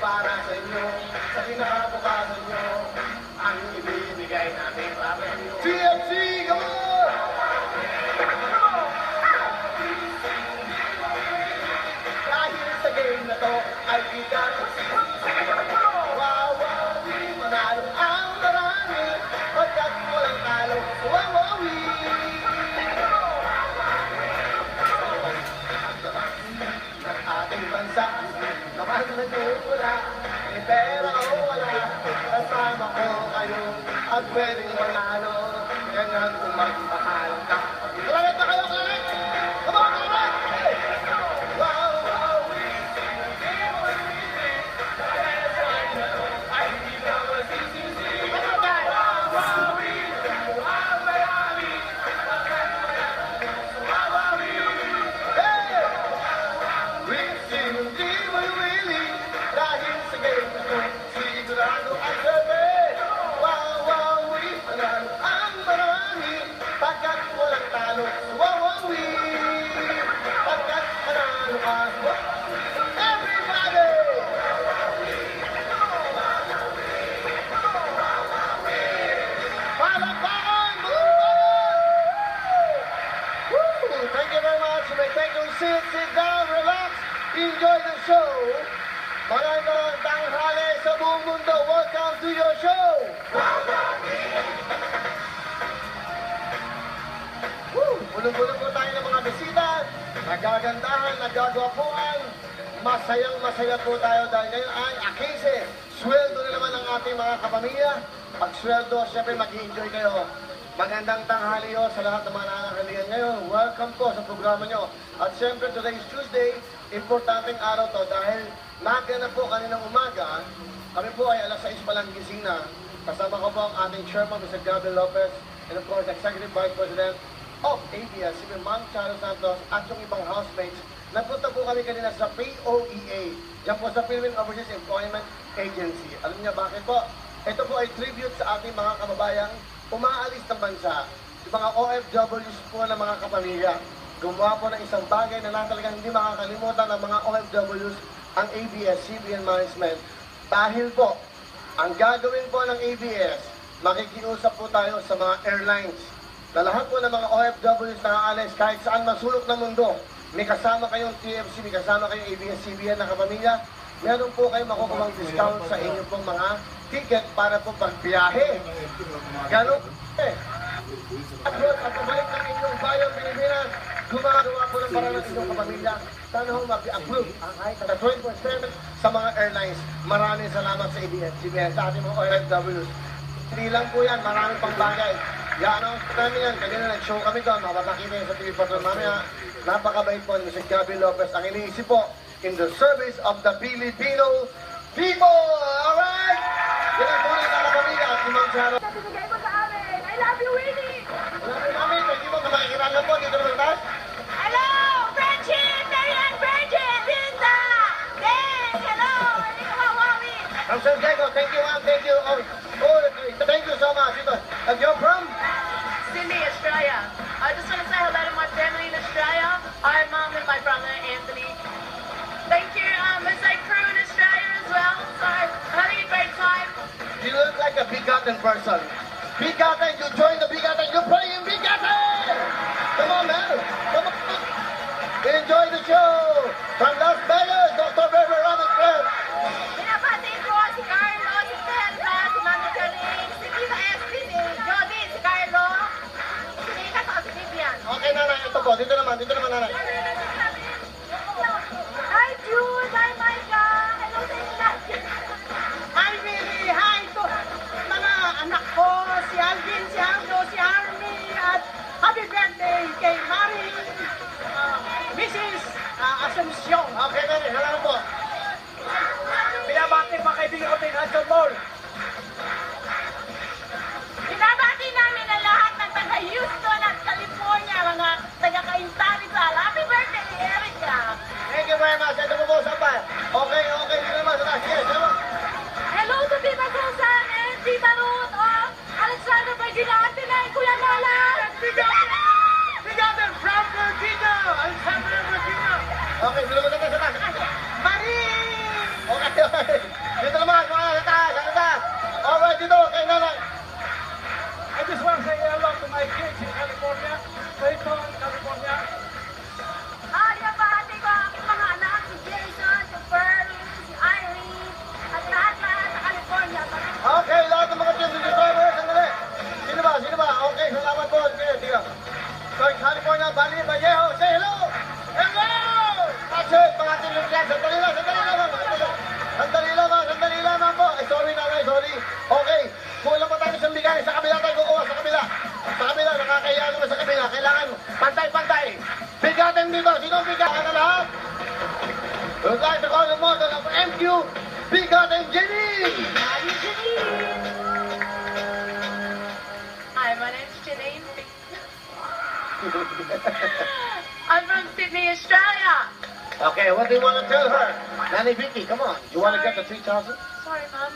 para sa inyo, sa kinabukasan nyo, ang ibibigay natin para inyo. TFC, come on! Dahil sa game na to, ay bigat wawawi, manalo ang marami, pagkat walang talo, wawawi. Ng ating bansa, naman nagmumula, may pera o wala, kasama ko kayo, at pwedeng manalo, ganyan kung magmahal ka. Kalagat na kayo, kalagat! Come on, kalagat! Wow, wow, ay hindi ka masisisi. Dahil sa game na to, sigurado ang sabi. Wawawi, manalo ang marami, pagkat walang talo. Wawawi, pagkat manalo ka. Everybody! Palakpakan! Woo! Thank you very much. You may take your seat, sit down, relax, enjoy the show. Magandang tanghali sa buong mundo. Welcome to your show! Woo! Bulong-bulong po tayo ng mga bisita. Nagagandahan, nagagwapuan. Masayang-masaya po tayo dahil ngayon ay akise. Sweldo na naman ang ating mga kapamilya. Pag sweldo, syempre mag-enjoy kayo. Magandang tanghali ho sa lahat ng mga nakakalihan ngayon. Welcome po sa programa nyo. At syempre, today is Tuesday. Importanteng araw to dahil naganap po kaninang umaga. Kami po ay alas 6 pa lang gising na. Kasama ko po ang ating chairman, Mr. Gabriel Lopez, and of course, Executive Vice President of ABS, si Ma'am Charo Santos, at yung ibang housemates. Nagpunta po kami kanina sa POEA, dyan po sa Philippine Overseas Employment Agency. Alam niya bakit po? Ito po ay tribute sa ating mga kababayang umaalis ng bansa. Yung mga OFWs po ng mga kapamilya. Gumawa po ng isang bagay na talagang hindi makakalimutan ng mga OFWs ang ABS-CBN Management. Dahil po, ang gagawin po ng ABS, makikiusap po tayo sa mga airlines na lahat po ng mga OFWs na aalis kahit saan masulok ng mundo, may kasama kayong TFC, may kasama kayong ABS-CBN na kapamilya, meron po kayong makukuha discount sa inyong pong mga ticket para po pagbiyahe. Ganun eh. At pabalik ng inyong bayang Pilipinas, gumagawa po ng parang ng inyong kapamilya. Sana ho mag-approve ang kahit na 20% sa mga airlines. Maraming salamat sa ABS-CBN, sa ating mga OFWs. Hindi lang po yan, maraming pang bagay. I-announce namin yan. Kanina nag-show kami doon, mapapakita yan sa TV Patrol mamaya. Napakabait po ni Mr. Gabriel Lopez. Ang iniisip po, in the service of the Filipino people! Alright? Yan ang tunay na kapamilya at si Ma'am Charo. Binigay mo sa amin. I love you, Winnie! Maraming namin, hindi mo makikirala po dito naman taas. Hello! Friendship! Marian Virgin! Linda! Yes! Hello! Hindi ko hawawi! I'm Sir Diego, thank you, ma'am, thank you. Thank you so much. Ito, and you're from? Sydney, Australia. I just want to say hello to my family in Australia. Hi, Mum and my brother, Anthony. Thank you, Mosaic crew in Australia as well. So, having a great time. You look like a Bigaten person. Bigaten, you join the Bigaten, you're playing Bigaten! Come on, man. Come on. Enjoy the show. From Las Vegas, Dr. River Robinson. Binabati ko si Carlo, si Sandra, si Mami Kaling, si Tita Estin, si Jody, si Carlo, si Nika, at si Vivian. Okay, nanay, ito po. Dito naman, nanay. Hi, Jude! Hi, Micah! Hello sa inyo lahat. Hi, Billy! Hi to mga anak ko, si Alvin, si Aldo, you, Bigat and Jenny! Hi, my name's Janine. I'm from Sydney, Australia. Okay, what do you want to tell her? Nanny Vicky, come on. You want to get the 3,000? Sorry, Mum.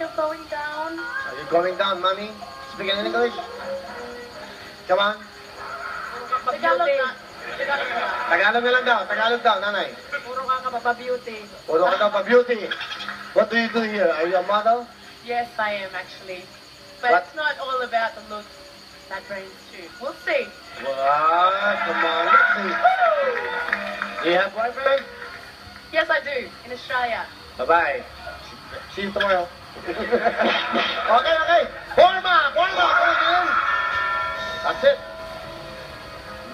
You're going down. Are you going down, mommy? Speaking English? Come on. Tagalog na. Tagalog na. Tagalog na lang daw. Tagalog daw, nanay. Puro ka ka-beauty. Puro ka daw pa beauty. What do you do here? Are you a model? Yes, I am actually. But What? it's not all about the look. That brains too. We'll see. What? Come on, let's see. Do you have boyfriend? Yes, I do. In Australia. Bye-bye. See you tomorrow. Okay. Forma! Coming in. That's it.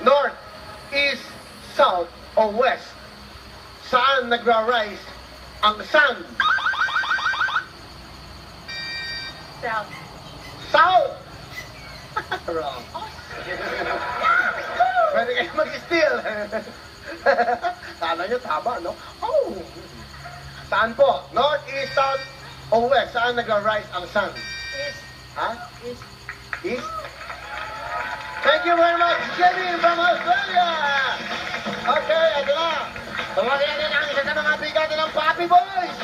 North, east, south, or west? Saan nagra-rise ang sun? South. South! Wrong. Pwede kayo mag-steal. Kala nyo tama, no? Oh! Saan po? North, east, south, o west? Saan nagra-rise ang sun? East. Ha? East. East? Thank you very much, Jenny from Australia! Okay, ito na. Tawagin natin ang isa sa mga bigat ng Papi Boys!